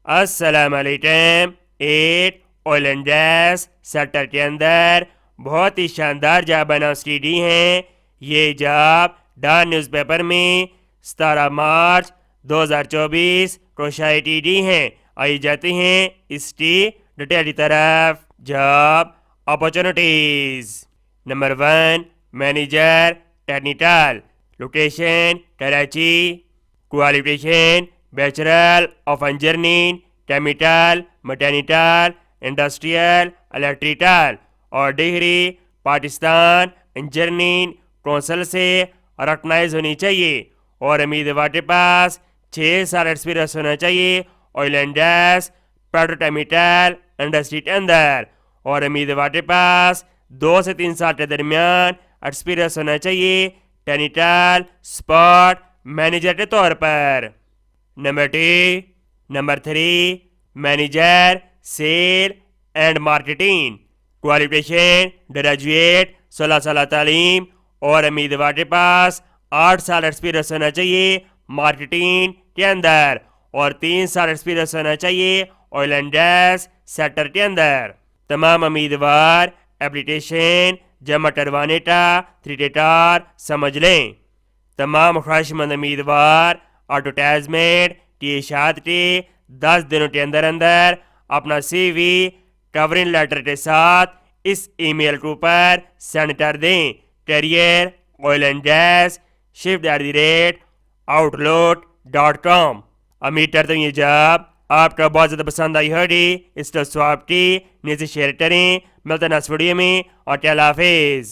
अस्सलाम वालेकुम। 8 oil and gas sector के अंदर बहुत ही शानदार जॉब अनाउंस की गई हैं। ये जॉब डॉन न्यूज़पेपर में 17 मार्च 2024 को शाये की गई हैं। आई जाती हैं इसकी डिटेल की तरफ। Job opportunities. Number 1, manager technical, location Karachi, qualification bachelor of engineering chemical mechanical industrial electrical और डिग्री पाकिस्तान इंजीनियरिंग काउंसिल से रिकॉग्नाइज होनी चाहिए और उम्मीदवार के पास 6 साल एक्सपीरियंस होना चाहिए oil and gas petrochemical industry के अंदर और उम्मीदवार के पास 2 से 3 साल के दरमियान एक्सपीरियंस होना चाहिए टेक्निकल स्पॉट मैनेजर के तौर पर। Number 3, manager sale and marketing, qualification graduate 16 साल तालीम और उम्मीदवार के पास 8 साल एक्सपीरियंस होना चाहिए मार्केटिंग के अंदर और 3 साल एक्सपीरियंस होना चाहिए ऑयल एंड गैस सेक्टर के अंदर। तमाम उम्मीदवार एप्लीकेशन जमा करवाने का तरीक़ेकार समझ लें। तमाम ख्वाहिशमंद उम्मीदवार एडवर्टाइजमेंट की इशाअत के 10 दिनों के अंदर अंदर अपना CV कवरिंग लेटर के साथ इस ईमेल के ऊपर सेंड कर दें। Career oil and gas shift@outlook.com। उम्मीद करता हूँ ये जॉब आपका बहुत ज़्यादा पसंद आई होगी। इस स्वाब की नीचे शेयर करें। मिलते हैं नेक्स्ट वीडियो में और अल्लाह हाफिज़।